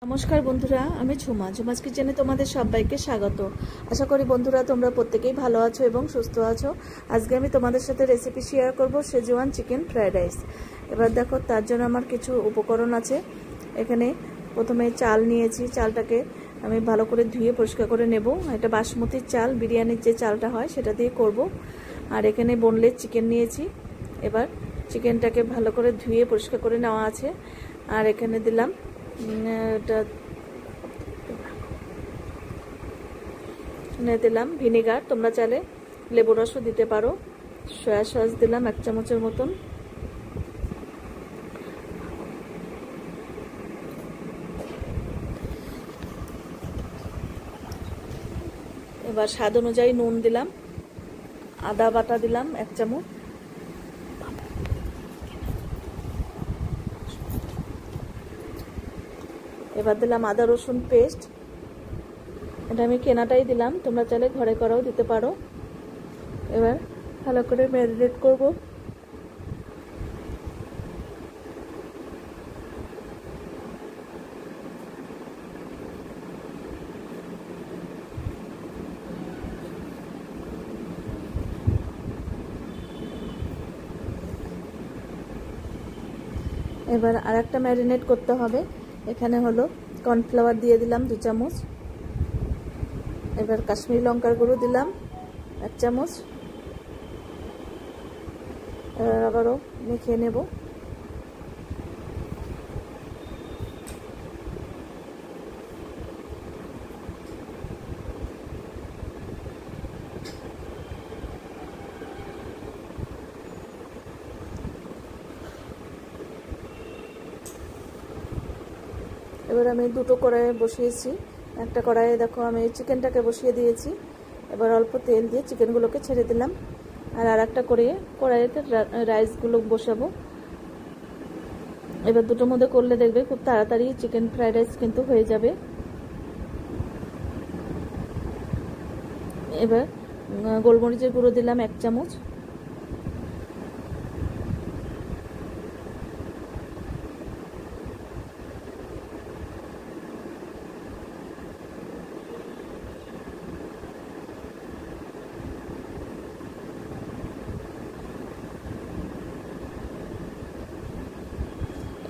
নমস্কার বন্ধুরা, আমি ঝুমাস কিচেনে তোমাদের সবাইকে স্বাগত। আশা করি বন্ধুরা তোমরা প্রত্যেকেই ভালো আছো এবং সুস্থ আছো। আজকে আমি তোমাদের সাথে রেসিপি শেয়ার করব শেজওয়ান চিকেন ফ্রাইড রাইস। এবার দেখো, তার জন্য আমার কিছু উপকরণ আছে। এখানে প্রথমে চাল নিয়েছি, চালটাকে আমি ভালো করে ধুয়ে পরিষ্কার করে নেব। এটা বাসমতির চাল, বিরিয়ানির যে চালটা হয় সেটা দিয়ে করব। আর এখানে বোনলেস চিকেন নিয়েছি। এবার চিকেনটাকে ভালো করে ধুয়ে পরিষ্কার করে নেওয়া আছে। আর এখানে দিলাম দিলাম ভিনেগার, তোমরা চাইলে লেবু রসও দিতে পারো। সয়া সস দিলাম 1 চামচের মতন। এবার স্বাদ অনুযায়ী নুন দিলাম। আদা বাটা দিলাম 1 চামচ। এবার দিলাম আদা রসুন পেস্ট, এটা আমি কেনাটাই দিলাম, তোমরা চাইলে ঘরে করাও দিতে পারো। এবার ভালো করে ম্যারিনেট করব। এবার আরেকটা ম্যারিনেট করতে হবে। এখানে হলো কর্নফ্লাওয়ার দিয়ে দিলাম 2 চামচ। এবার কাশ্মীরি লঙ্কার গুঁড়ো দিলাম 1 চামচ। এবার আবারও মেখে নেব। এবার আমি দুটো কড়াইয়ে বসিয়েছি। একটা কড়াইয়ে দেখো আমি চিকেনটাকে বসিয়ে দিয়েছি। এবার অল্প তেল দিয়ে চিকেনগুলোকে ছেড়ে দিলাম। আর আরেকটা কড়াইতে রাইসগুলো বসাবো। এবার দুটোর মধ্যে করলে দেখবে খুব তাড়াতাড়ি চিকেন ফ্রাইড রাইস কিন্তু হয়ে যাবে। এবার গোলমরিচের গুঁড়ো দিলাম 1 চামচ।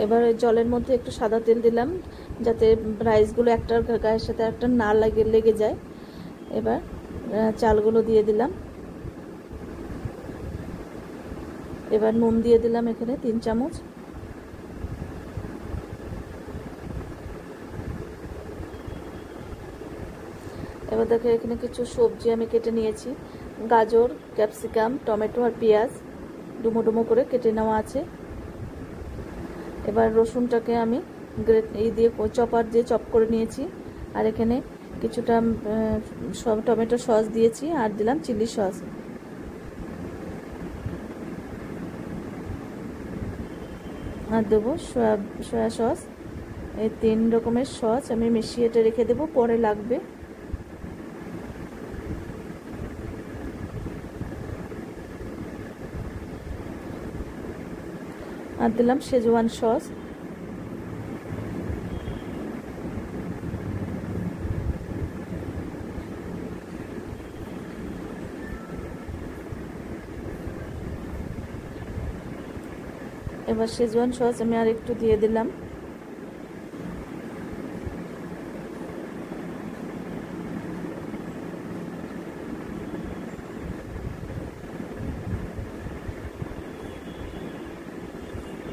এবার জলের মধ্যে একটু সাদা তেল দিলাম, যাতে রাইসগুলো একটার গায়ের সাথে একটা না লেগে যায়। এবার চালগুলো দিয়ে দিলাম। এবার নুন দিয়ে দিলাম এখানে 3 চামচ। এবার দেখো, এখানে কিছু সবজি আমি কেটে নিয়েছি। গাজর, ক্যাপসিকাম, টমেটো আর পেঁয়াজ ডুমো ডুমো করে কেটে নেওয়া আছে। এবার রসুনটাকে আমি চপার দিয়ে চপ করে নিয়েছি। আর এখানে কিছুটা টমেটো সস দিয়েছি, আর দিলাম চিলি সস। আর দেবো সয়া সস। এই 3 রকমের সস আমি মিশিয়ে রেখে দেবো, পরে লাগবে। আর দিলাম শেজওয়ান সস। এবার শেজওয়ান সস আমি আর একটু দিয়ে দিলাম।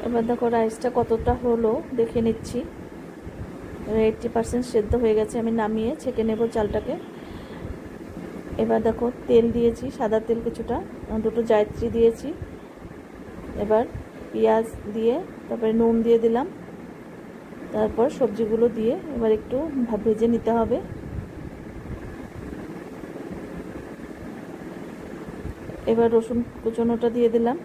এবার দেখো রাইসটা কতটা হলো দেখে নিচ্ছি। 80% সেদ্ধ হয়ে গেছে, আমি নামিয়ে ছেঁকে নেব চালটাকে। এবার দেখো তেল দিয়েছি, সাদা তেল কিছুটা, 2টো জায়ত্রী দিয়েছি। এবার পেঁয়াজ দিয়ে তারপরে নুন দিয়ে দিলাম। তারপর সবজিগুলো দিয়ে এবার একটু ভেজে নিতে হবে। এবার রসুন কুচনোটা দিয়ে দিলাম।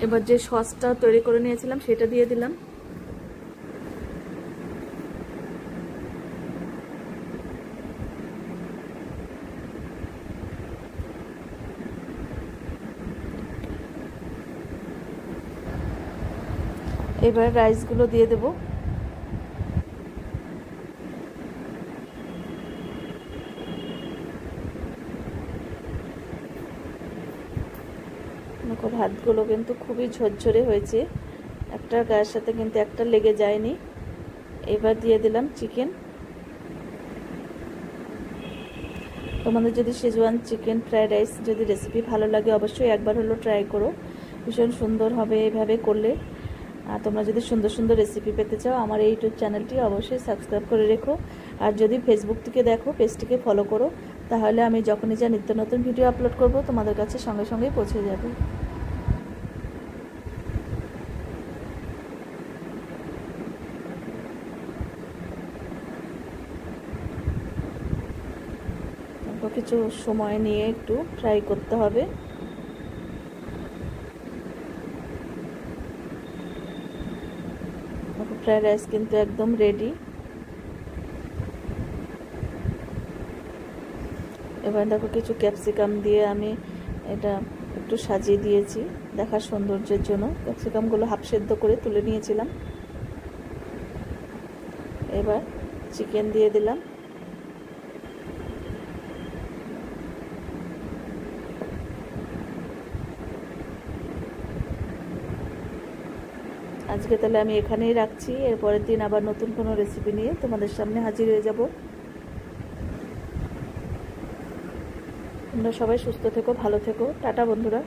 এবার যে সসটা তৈরি করে নিয়েছিলাম সেটা দিয়ে দিলাম। এবার রাইসগুলো দিয়ে দেব। দেখো ভাতগুলো কিন্তু খুবই ঝরঝরে হয়েছে, একটা গায়ের সাথে কিন্তু একটা লেগে যায়নি। এবার দিয়ে দিলাম চিকেন। তোমাদের যদি শেজওয়ান চিকেন ফ্রাইড রাইস যদি রেসিপি ভালো লাগে অবশ্যই একবার হলো ট্রাই করো, ভীষণ সুন্দর হবে এইভাবে করলে। আর তোমরা যদি সুন্দর সুন্দর রেসিপি পেতে চাও আমার এই ইউটিউব চ্যানেলটি অবশ্যই সাবস্ক্রাইব করে রেখো। আর যদি ফেসবুক থেকে দেখো পেজটিকে ফলো করো, তাহলে আমি যখনই যা নিত্য নতুন ভিডিও আপলোড করব তোমাদের কাছে সঙ্গে সঙ্গেই পৌঁছে যাবে। কিছু সময় নিয়ে একটু ফ্রাই করতে হবে। ফ্রাইড রাইস কিন্তু একদম রেডি। এবার দেখো কিছু ক্যাপসিকাম দিয়ে আমি এটা একটু সাজিয়ে দিয়েছি দেখার সৌন্দর্যের জন্য। ক্যাপসিকামগুলো হাফ সেদ্ধ করে তুলে নিয়েছিলাম। এবার চিকেন দিয়ে দিলাম। আজকে তাহলে আমি এখানেই রাখছি, এরপরের দিন আবার নতুন কোনো রেসিপি নিয়ে তোমাদের সামনে হাজির হয়ে যাব। তোমরা সবাই সুস্থ থেকো, ভালো থেকো। টাটা বন্ধুরা।